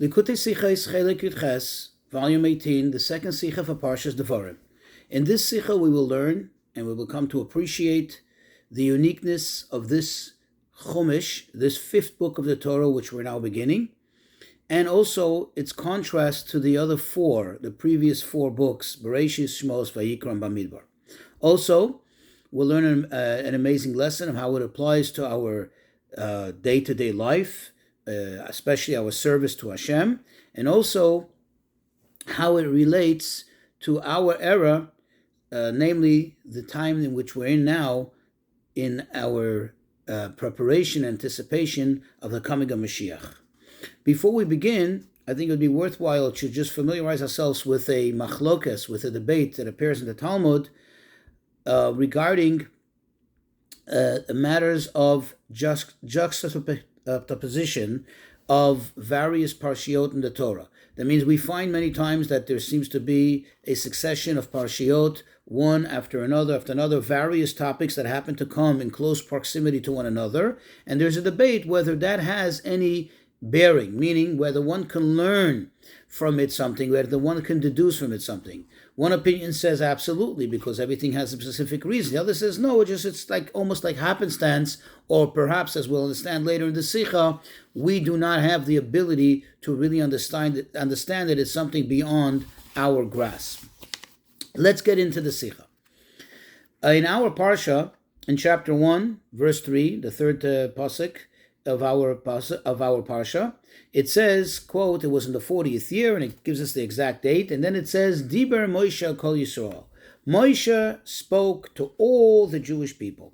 Likutei Sichos Chelik Yudches, Volume 18, the second Sicha for Parshas Devarim. In this Sicha we will learn and we will come to appreciate the uniqueness of this Chumash, this fifth book of the Torah, which we're now beginning, and also its contrast to the other four, the previous four books, Bereshis, Shmos, Vayikra, and Bamidbar. Also, we'll learn an amazing lesson of how it applies to our day-to-day life, especially our service to Hashem, and also how it relates to our era, namely the time in which we're in now, in our preparation, anticipation of the coming of Mashiach. Before we begin, I think it would be worthwhile to just familiarize ourselves with a machlokes, with a debate that appears in the Talmud regarding matters of juxtaposition of various parshiot in the Torah. That means we find many times that there seems to be a succession of parshiot, one after another, various topics that happen to come in close proximity to one another, and there's a debate whether that has any bearing, meaning whether one can learn from it something, whether one can deduce from it something. One opinion says absolutely, because everything has a specific reason. The other says no, it's like almost like happenstance, or perhaps, as we'll understand later in the Sicha, we do not have the ability to really understand that it's something beyond our grasp. Let's get into the Sicha. In our Parsha, in chapter 1, verse 3, the third pasuk of our Parsha, it says, quote, it was in the 40th year, and it gives us the exact date, and then it says, Diber Moshe Kol Yisrael. Moshe spoke to all the Jewish people.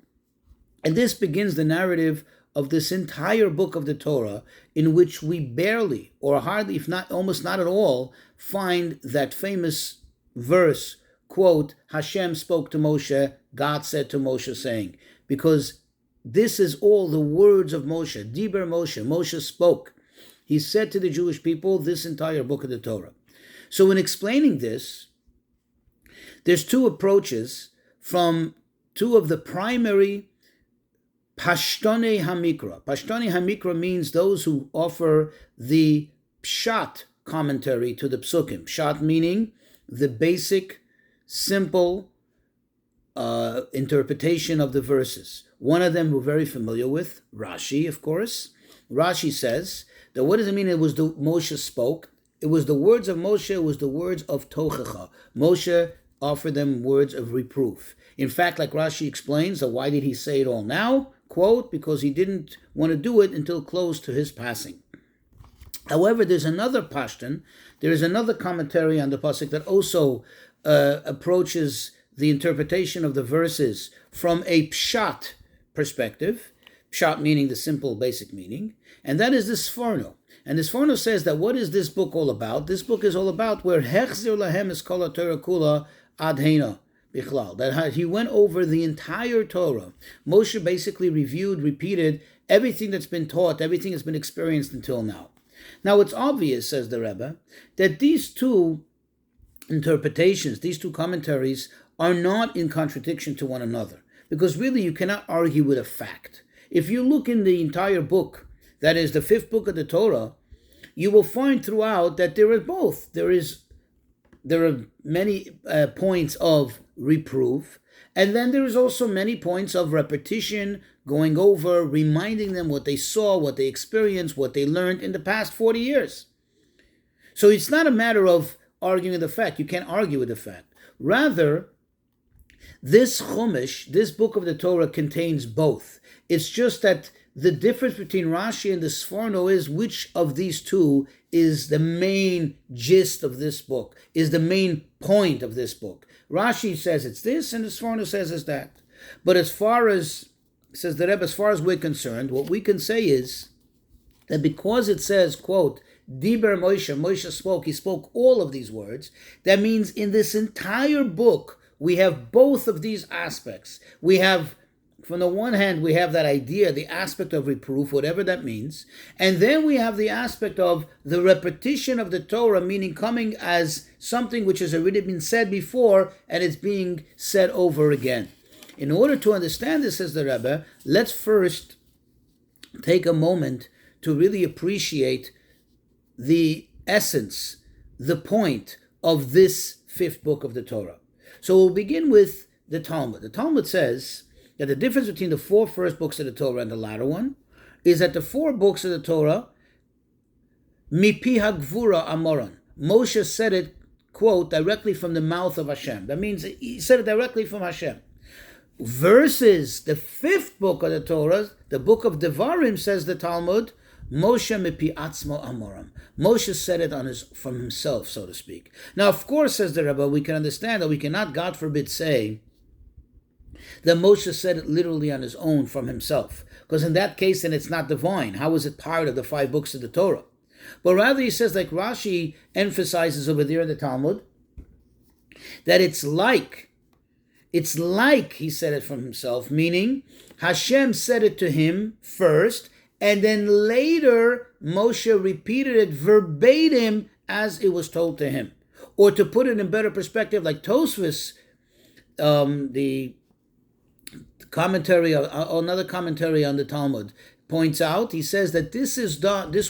And this begins the narrative of this entire book of the Torah, in which we barely, or hardly, if not almost not at all, find that famous verse, quote, Hashem spoke to Moshe, God said to Moshe, saying, because this is all the words of Moshe. Diber Moshe. Moshe spoke. He said to the Jewish people this entire book of the Torah. So in explaining this, there's two approaches from two of the primary Pashtonei HaMikra. Pashtonei HaMikra means those who offer the Pshat commentary to the Psukim. Pshat meaning the basic, simple interpretation of the verses. One of them we're very familiar with, Rashi, of course. Rashi says that what does it mean it was the Moshe spoke? It was the words of Moshe, it was the words of Tochecha. Moshe offered them words of reproof. In fact, like Rashi explains, that why did he say it all now? Quote, because he didn't want to do it until close to his passing. However, there's another Pashtan, there is another commentary on the pasuk that also approaches the interpretation of the verses from a pshat perspective, pshat meaning the simple basic meaning, and that is the Sforno. And the Sforno says that what is this book all about? This book is all about where hechzir lahem es kol haTorah kula ad hena bichlal, that he went over the entire Torah. Moshe basically repeated everything that's been taught, everything that's been experienced until now. Now it's obvious, says the Rebbe, that these two interpretations, these two commentaries are not in contradiction to one another, because really you cannot argue with a fact. If you look in the entire book, that is the fifth book of the Torah, you will find throughout that there is both. There are many points of reproof, and then there is also many points of repetition, going over, reminding them what they saw, what they experienced, what they learned in the past 40 years. So it's not a matter of arguing with the fact. You can't argue with the fact. Rather, this Chumash, this book of the Torah, contains both. It's just that the difference between Rashi and the Sforno is which of these two is the main gist of this book, is the main point of this book. Rashi says it's this, and the Sforno says it's that. But as far as, says the Rebbe, as far as we're concerned, what we can say is that because it says, quote, Diber Moshe, Moshe spoke, he spoke all of these words, that means in this entire book, we have both of these aspects. We have, from the one hand, we have that idea, the aspect of reproof, whatever that means. And then we have the aspect of the repetition of the Torah, meaning coming as something which has already been said before, and it's being said over again. In order to understand this, says the Rebbe, let's first take a moment to really appreciate the essence, the point of this fifth book of the Torah. So we'll begin with the Talmud. The Talmud says that the difference between the four first books of the Torah and the latter one is that the four books of the Torah, Mipi Hagvura Amoran, Moshe said it, quote, directly from the mouth of Hashem. That means he said it directly from Hashem. Versus the fifth book of the Torah, the book of Devarim, says the Talmud, Moshe Mipi Atzmo Amoram. Moshe said it from himself, so to speak. Now, of course, says the Rebbe, we can understand that we cannot, God forbid, say that Moshe said it literally on his own from himself. Because in that case, then it's not divine. How is it part of the five books of the Torah? But rather he says, like Rashi emphasizes over there in the Talmud, that it's like, he said it from himself, meaning Hashem said it to him first, and then later Moshe repeated it verbatim as it was told to him. Or to put it in better perspective, like Tosfos, the commentary, another commentary on the Talmud, points out, he says that this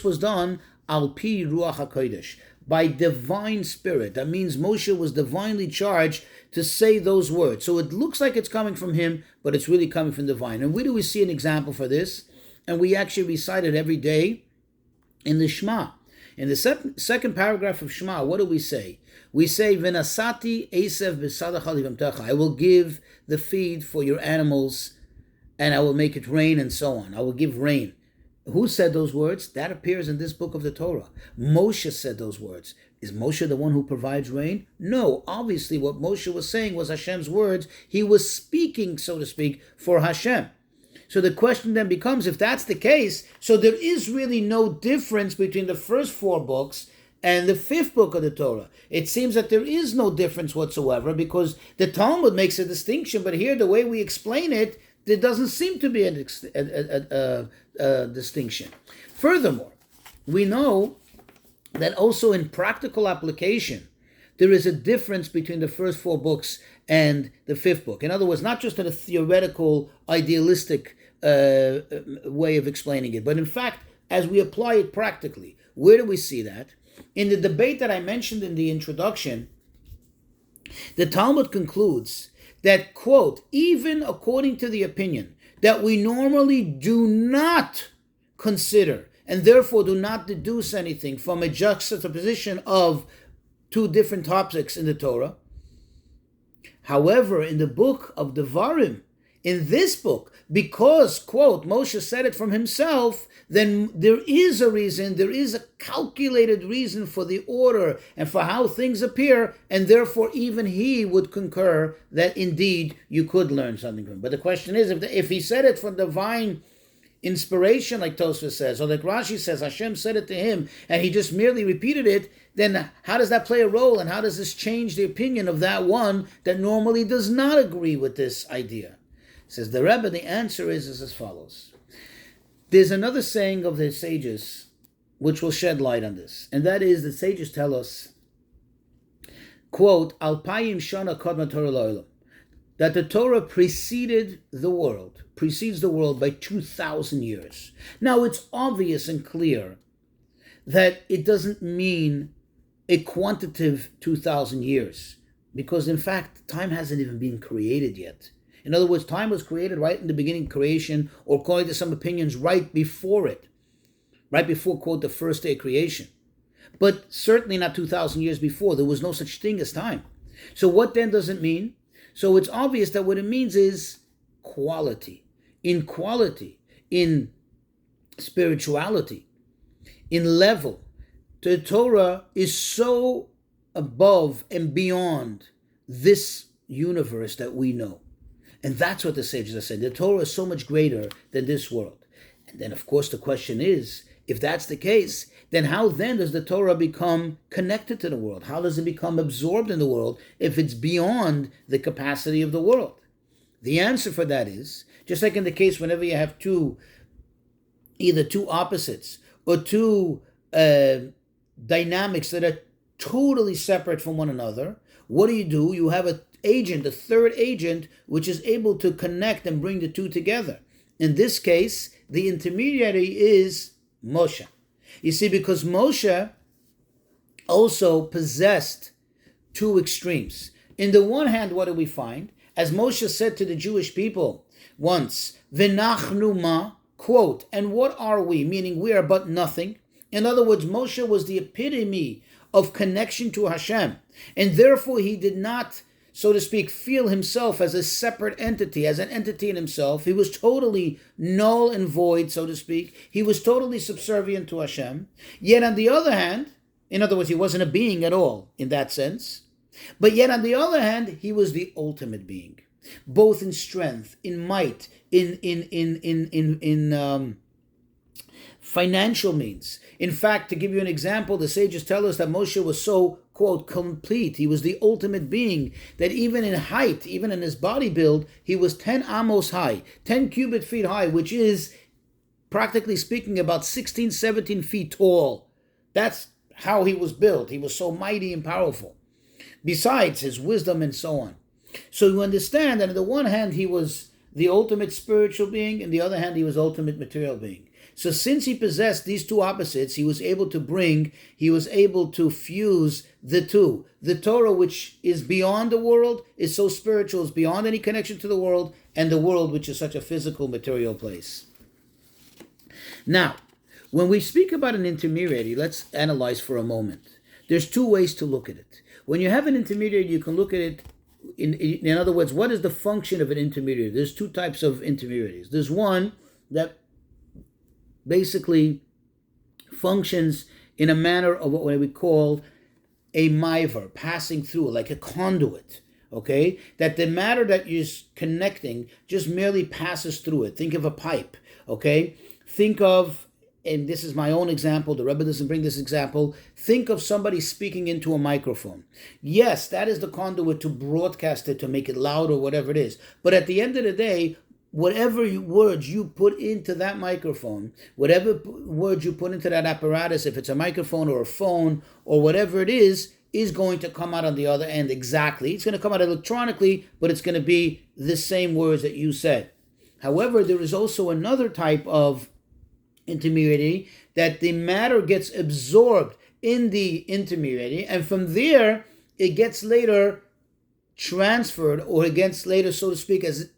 was done al pi ruach hakodesh, by divine spirit. That means Moshe was divinely charged to say those words. So it looks like it's coming from him, but it's really coming from divine. And where do we see an example for this? And we actually recite it every day in the Shema. In the second paragraph of Shema, what do we say? We say, V'nasati esev b'sadach alivamtecha. I will give the feed for your animals, and I will make it rain, and so on. I will give rain. Who said those words? That appears in this book of the Torah. Moshe said those words. Is Moshe the one who provides rain? No. Obviously, what Moshe was saying was Hashem's words. He was speaking, so to speak, for Hashem. So the question then becomes, if that's the case, so there is really no difference between the first four books and the fifth book of the Torah. It seems that there is no difference whatsoever, because the Talmud makes a distinction, but here the way we explain it, there doesn't seem to be a distinction. Furthermore, we know that also in practical application, there is a difference between the first four books and the fifth book. In other words, not just in a theoretical, idealistic way of explaining it, but in fact, as we apply it practically. Where do we see that? In the debate that I mentioned in the introduction, the Talmud concludes that, quote, even according to the opinion that we normally do not consider and therefore do not deduce anything from a juxtaposition of two different topics in the Torah. However, in the book of Devarim, in this book, because, quote, Moshe said it from himself, then there is a reason, there is a calculated reason for the order and for how things appear, and therefore even he would concur that indeed you could learn something from it. But the question is, if he said it from divine inspiration, like Tosfos says, or like Rashi says, Hashem said it to him, and he just merely repeated it, then how does that play a role, and how does this change the opinion of that one that normally does not agree with this idea? Says the Rebbe, the answer is as follows. There's another saying of the sages which will shed light on this, and that is the sages tell us, quote, Alpayim shana kodma Torah lo'olam, that the Torah precedes the world by 2,000 years. Now it's obvious and clear that it doesn't mean a quantitative 2,000 years, because in fact time hasn't even been created yet. In other words, time was created right in the beginning of creation, or according to some opinions, right before it. Right before, quote, the first day of creation. But certainly not 2,000 years before. There was no such thing as time. So what then does it mean? So it's obvious that what it means is quality. In quality, in spirituality, in level. The Torah is so above and beyond this universe that we know. And that's what the sages are saying. The Torah is so much greater than this world. And then, of course, the question is, if that's the case, then how then does the Torah become connected to the world? How does it become absorbed in the world if it's beyond the capacity of the world? The answer for that is, just like in the case whenever you have either two opposites or two dynamics that are totally separate from one another, what do? You have a third agent, which is able to connect and bring the two together. In this case, the intermediary is Moshe. You see, because Moshe also possessed two extremes. In the one hand, what do we find? As Moshe said to the Jewish people once, V'nachnu ma, quote, and what are we? Meaning we are but nothing. In other words, Moshe was the epitome of connection to Hashem, and therefore he did not, so to speak, feel himself as a separate entity, as an entity in himself. He was totally null and void, so to speak. He was totally subservient to Hashem. Yet on the other hand, in other words, he wasn't a being at all in that sense. But yet on the other hand, he was the ultimate being, both in strength, in might, in financial means. In fact, to give you an example, the sages tell us that Moshe was so, quote, complete. He was the ultimate being that even in height, even in his body build, he was 10 amos high, 10 cubit feet high, which is, practically speaking, about 16, 17 feet tall. That's how he was built. He was so mighty and powerful, besides his wisdom and so on. So you understand that on the one hand, he was the ultimate spiritual being, and the other hand, he was ultimate material being. So since he possessed these two opposites, he was able to fuse the two. The Torah, which is beyond the world, is so spiritual, is beyond any connection to the world, and the world, which is such a physical, material place. Now, when we speak about an intermediary, let's analyze for a moment. There's two ways to look at it. When you have an intermediary, you can look at it, in other words, what is the function of an intermediary? There's two types of intermediaries. There's one that basically functions in a manner of what we call a maiver, passing through, like a conduit, okay? That the matter that you're connecting just merely passes through it. Think of a pipe, okay? Think of, and this is my own example, the Rebbe doesn't bring this example, think of somebody speaking into a microphone. Yes, that is the conduit to broadcast it, to make it loud or whatever it is. But at the end of the day, whatever words you put into that microphone, whatever words you put into that apparatus, if it's a microphone or a phone or whatever it is going to come out on the other end exactly. It's going to come out electronically, but it's going to be the same words that you said. However, there is also another type of intermediary that the matter gets absorbed in the intermediary, and from there it gets later transferred, or it gets later, so to speak, as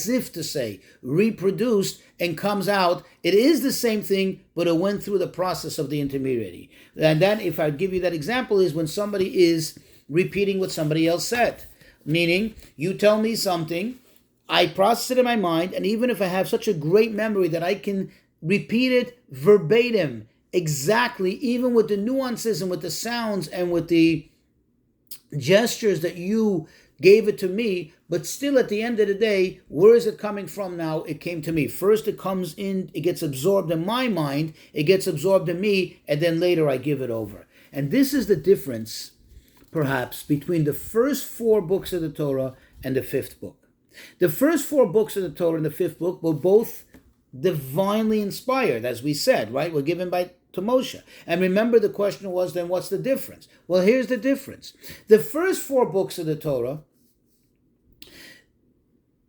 if to say, reproduced and comes out. It is the same thing, but it went through the process of the intermediary. And that, if I give you that example, is when somebody is repeating what somebody else said. Meaning, you tell me something, I process it in my mind, and even if I have such a great memory that I can repeat it verbatim, exactly, even with the nuances and with the sounds and with the gestures that you gave it to me, but still at the end of the day, where is it coming from now? It came to me. First it comes in, it gets absorbed in my mind, it gets absorbed in me, and then later I give it over. And this is the difference, perhaps, between the first 4 books of the Torah and the 5th book. The first 4 books of the Torah and the 5th book were both divinely inspired, as we said, right? Were given to Moshe. And remember, the question was, then what's the difference? Well, here's the difference. The first 4 books of the Torah,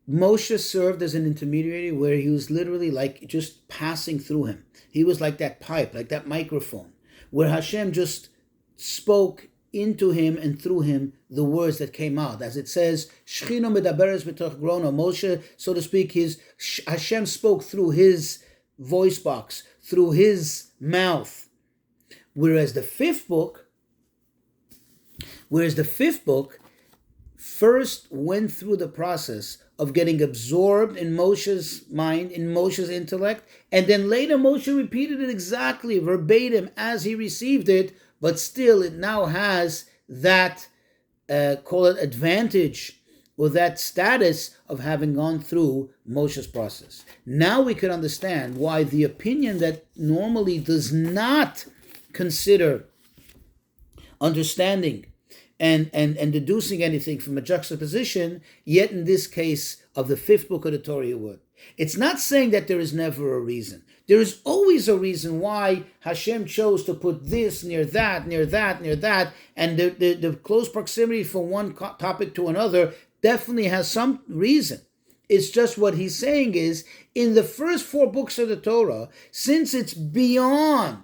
Moshe served as an intermediary where he was literally like just passing through him. He was like that pipe, like that microphone, where Hashem just spoke into him and through him the words that came out. As it says, Shechina medaberes b'toch grono. Moshe, so to speak, Hashem spoke through his voice box, through his mouth. Whereas the fifth book first went through the process of getting absorbed in Moshe's mind, in Moshe's intellect, and then later Moshe repeated it exactly, verbatim, as he received it, but still it now has that, call it advantage, or that status of having gone through Moshe's process. Now we can understand why the opinion that normally does not consider understanding and deducing anything from a juxtaposition, yet in this case of the 5th book of the Torah you would. It's not saying that there is never a reason. There is always a reason why Hashem chose to put this near that, near that, near that, and the close proximity from one topic to another definitely has some reason. It's just what he's saying is, in the first 4 books of the Torah, since it's beyond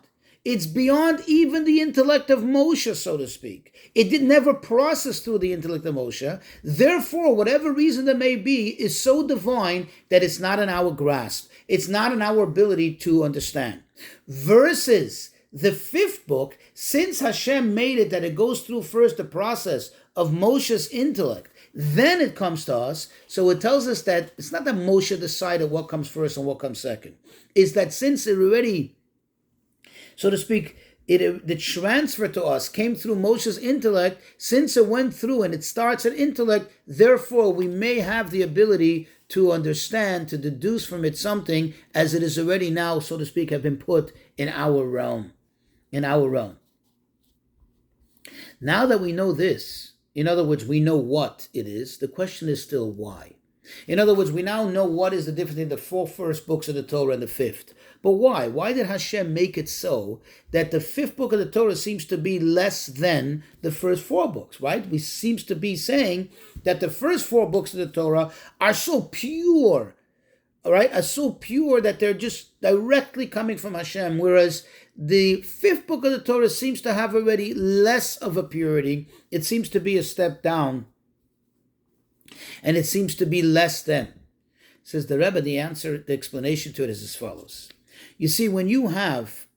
It's beyond even the intellect of Moshe, so to speak. It did never process through the intellect of Moshe. Therefore, whatever reason there may be, is so divine that it's not in our grasp. It's not in our ability to understand. Versus the fifth book, since Hashem made it that it goes through first the process of Moshe's intellect, then it comes to us. So it tells us that it's not that Moshe decided what comes first and what comes second. It's that since it already, so to speak, the transfer to us came through Moshe's intellect, since it went through and it starts at intellect, therefore we may have the ability to understand, to deduce from it something as it is already now, so to speak, have been put in our realm. Now that we know this, in other words, we know what it is, the question is still why. In other words, we now know what is the difference between the 4 first books of the Torah and the 5th. But why? Why did Hashem make it so that the 5th book of the Torah seems to be less than the first 4 books, right? We seems to be saying that the first 4 books of the Torah are so pure, all right, are so pure that they're just directly coming from Hashem, whereas the 5th book of the Torah seems to have already less of a purity. It seems to be a step down, and it seems to be less than. Says the Rebbe, the explanation to it is as follows. You see, when you have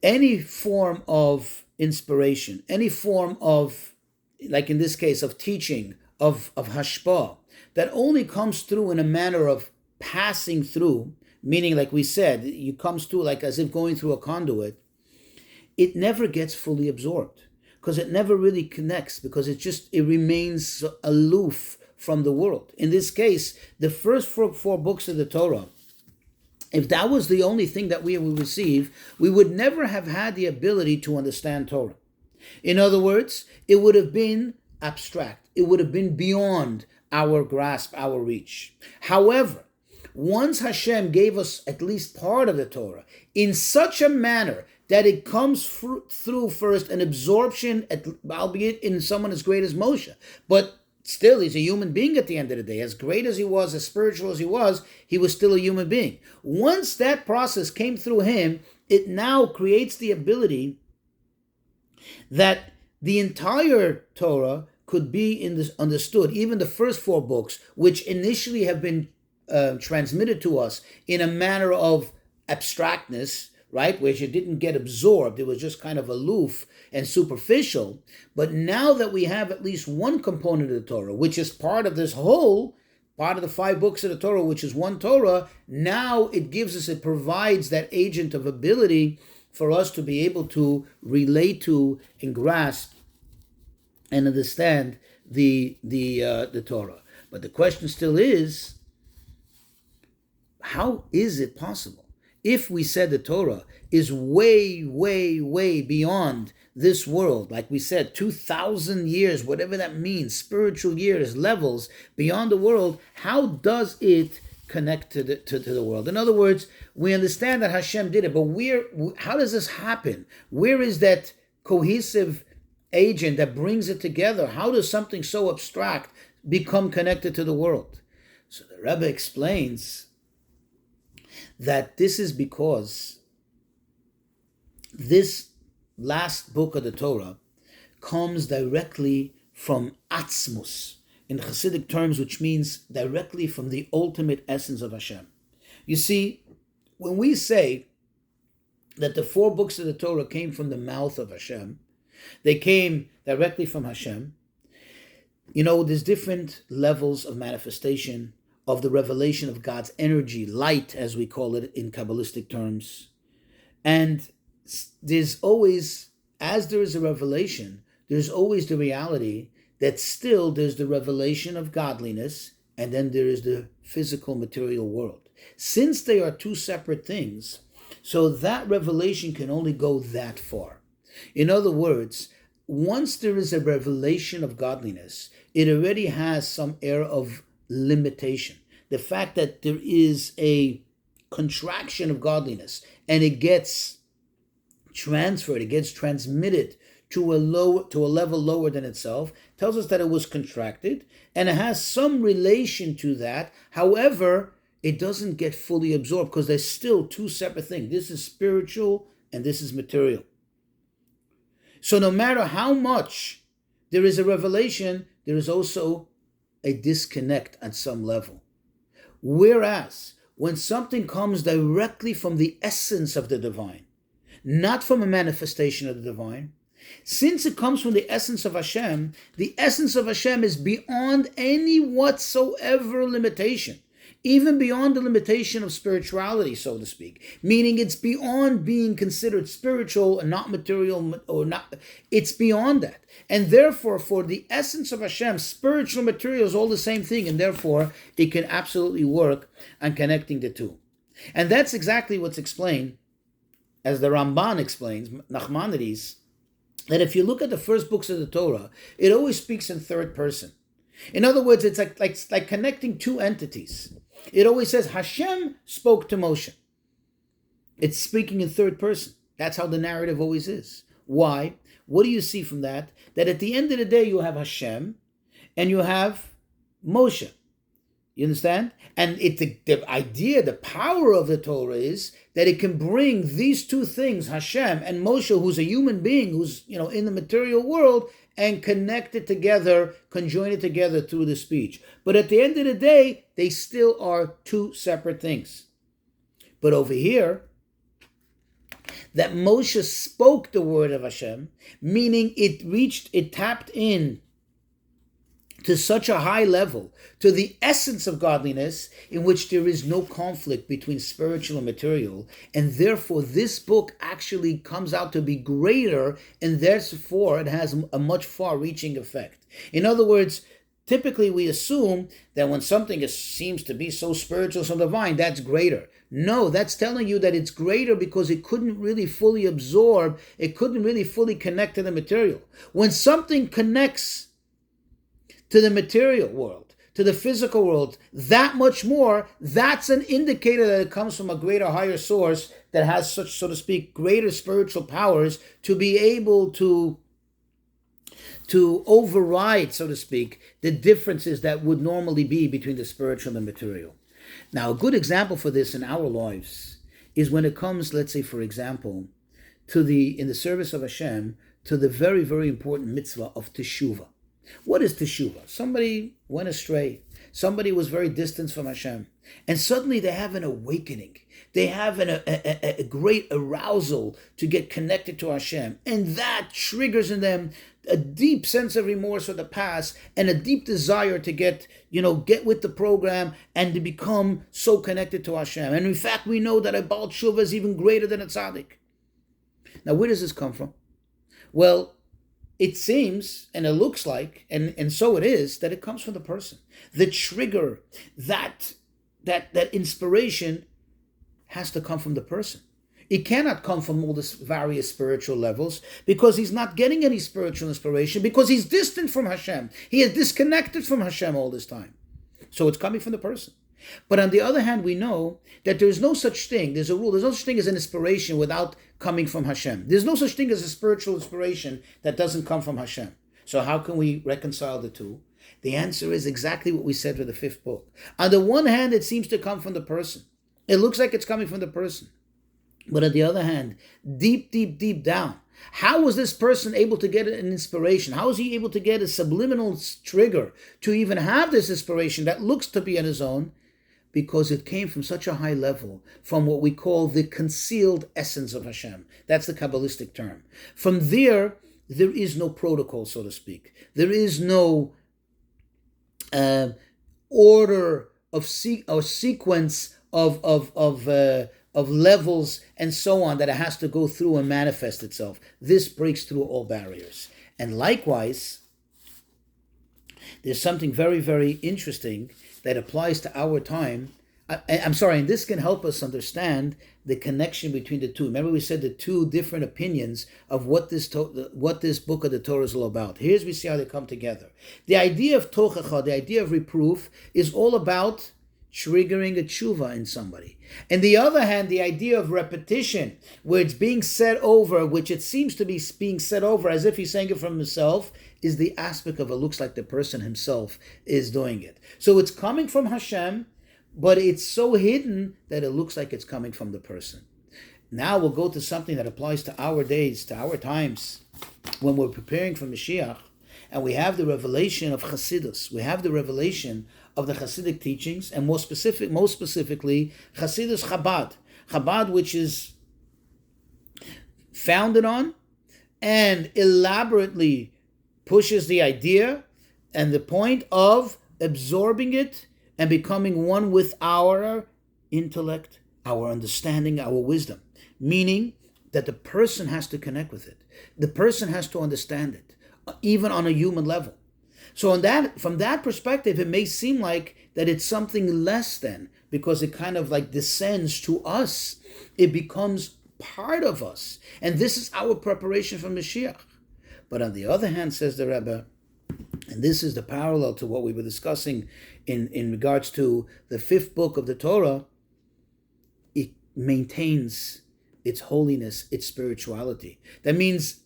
any form of inspiration, any form of, like in this case, of teaching, of hashpah, that only comes through in a manner of passing through, meaning, like we said, it comes through like as if going through a conduit, it never gets fully absorbed because it never really connects, because it remains aloof from the world. In this case, the first four books of the Torah, if that was the only thing that we would receive, we would never have had the ability to understand Torah. In other words, it would have been abstract. It would have been beyond our grasp, our reach. However, once Hashem gave us at least part of the Torah in such a manner that it comes through first an absorption, albeit in someone as great as Moshe, but still, he's a human being at the end of the day. As great as he was, as spiritual as he was still a human being. Once that process came through him, it now creates the ability that the entire Torah could be understood, even the first 4 books, which initially have been transmitted to us in a manner of abstractness, right, which it didn't get absorbed. It was just kind of aloof and superficial. But now that we have at least one component of the Torah, which is part of this whole, part of the 5 books of the Torah, which is one Torah, now it provides that agent of ability for us to be able to relate to and grasp and understand the Torah. But the question still is, how is it possible? If we said the Torah is way, way, way beyond this world, like we said, 2,000 years, whatever that means, spiritual years, levels beyond the world, how does it connect to the world? In other words, we understand that Hashem did it, but how does this happen? Where is that cohesive agent that brings it together? How does something so abstract become connected to the world? So the Rebbe explains that this is because this last book of the Torah comes directly from Atzmus, in Hasidic terms, which means directly from the ultimate essence of Hashem. You see, when we say that the 4 books of the Torah came from the mouth of Hashem, they came directly from Hashem, there's different levels of manifestation of the revelation of God's energy, light, as we call it in Kabbalistic terms. And there's always, as there is a revelation, there's always the reality that still there's the revelation of godliness, and then there is the physical material world. Since they are 2 separate things, so that revelation can only go that far. In other words, once there is a revelation of godliness, it already has some air of limitation. The fact that there is a contraction of godliness and it gets transferred, it gets transmitted to a level lower than itself, tells us that it was contracted and it has some relation to that. However, it doesn't get fully absorbed because there's still 2 separate things. This is spiritual, and this is material. So no matter how much there is a revelation, there is also a disconnect at some level. Whereas when something comes directly from the essence of the divine, not from a manifestation of the divine, since it comes from the essence of Hashem is beyond any whatsoever limitation, even beyond the limitation of spirituality, so to speak. Meaning it's beyond being considered spiritual and not material, or not. It's beyond that. And therefore, for the essence of Hashem, spiritual material is all the same thing, and therefore it can absolutely work on connecting the two. And that's exactly what's explained, as the Ramban explains, Nachmanides, that if you look at the first books of the Torah, it always speaks in third person. In other words, it's like connecting two entities. It always says Hashem spoke to Moshe. It's speaking in third person. That's how the narrative always is. Why? What do you see from that? That at the end of the day, you have Hashem and you have Moshe. You understand? And the idea, the power of the Torah is that it can bring these two things, Hashem and Moshe, who's a human being, who's in the material world, and connect it together, conjoin it together through the speech. But at the end of the day, they still are two separate things. But over here, that Moshe spoke the word of Hashem, meaning it tapped in to such a high level, to the essence of godliness, in which there is no conflict between spiritual and material, and therefore this book actually comes out to be greater, and therefore it has a much far-reaching effect. In other words, typically we assume that when something seems to be so spiritual, so divine, that's greater. No, that's telling you that it's greater because it couldn't really fully absorb, it couldn't really fully connect to the material. When something connects to the material world, to the physical world, that much more, that's an indicator that it comes from a greater, higher source that has such, so to speak, greater spiritual powers to be able to override, so to speak, the differences that would normally be between the spiritual and the material. Now, a good example for this in our lives is when it comes, let's say, for example, in the service of Hashem, to the very, very important mitzvah of teshuvah. What is teshuvah? Somebody went astray. Somebody was very distant from Hashem. And suddenly they have an awakening. They have a great arousal to get connected to Hashem. And that triggers in them a deep sense of remorse for the past and a deep desire to get with the program and to become so connected to Hashem. And in fact, we know that a Baal Tshuva is even greater than a tzaddik. Now, where does this come from? Well, it seems, and it looks like, and so it is, that it comes from the person. The trigger, that inspiration has to come from the person. It cannot come from all these various spiritual levels because he's not getting any spiritual inspiration because he's distant from Hashem. He is disconnected from Hashem all this time. So it's coming from the person. But on the other hand, we know that there's no such thing, there's a rule, there's no such thing as an inspiration without coming from Hashem. There's no such thing as a spiritual inspiration that doesn't come from Hashem. So how can we reconcile the two? The answer is exactly what we said for the fifth book. On the one hand, it seems to come from the person. It looks like it's coming from the person. But on the other hand, deep, deep, deep down, how was this person able to get an inspiration? How was he able to get a subliminal trigger to even have this inspiration that looks to be on his own? Because it came from such a high level, from what we call the concealed essence of Hashem. That's the Kabbalistic term. From there is no protocol, so to speak. There is no order or sequence of levels and so on that it has to go through and manifest itself. This breaks through all barriers. And likewise, there's something very, very interesting that applies to our time. And this can help us understand the connection between the two. Remember we said the two different opinions of what this book of the Torah is all about. Here's we see how they come together. The idea of tochacha, the idea of reproof, is all about triggering a tshuva in somebody. On the other hand, the idea of repetition, where it's being said over, which it seems to be being said over as if he's saying it from himself, is the aspect of it looks like the person himself is doing it. So it's coming from Hashem, but it's so hidden that it looks like it's coming from the person. Now we'll go to something that applies to our days, to our times, when we're preparing for Mashiach, and we have the revelation of Chassidus. We have the revelation of the Chassidic teachings, and most specifically, Chassidus Chabad. Chabad, which is founded on and elaborately pushes the idea and the point of absorbing it and becoming one with our intellect, our understanding, our wisdom. Meaning that the person has to connect with it. The person has to understand it, even on a human level. So from that perspective, it may seem like that it's something less than, because it kind of like descends to us. It becomes part of us. And this is our preparation for Mashiach. But on the other hand, says the Rebbe, and this is the parallel to what we were discussing in regards to the fifth book of the Torah, it maintains its holiness, its spirituality. That means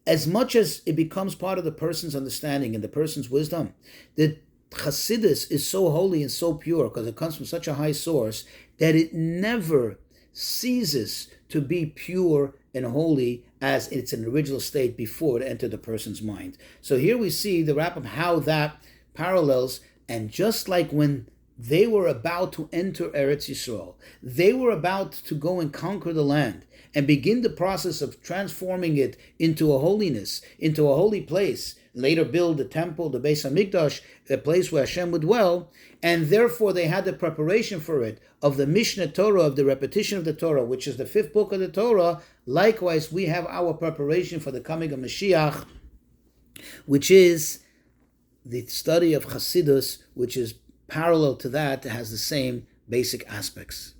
as much as it becomes part of the person's understanding and the person's wisdom, that Chassidus is so holy and so pure because it comes from such a high source that it never ceases to be pure and holy as it's an original state before it entered the person's mind. So here we see the wrap of how that parallels, and just like when they were about to enter Eretz Yisrael, they were about to go and conquer the land and begin the process of transforming it into a holiness, into a holy place, later build the temple, the Beis HaMikdash, a place where Hashem would dwell, and therefore they had the preparation for it of the Mishnah Torah, of the repetition of the Torah, which is the fifth book of the Torah. Likewise, we have our preparation for the coming of Mashiach, which is the study of Chassidus, which is parallel to that, has the same basic aspects.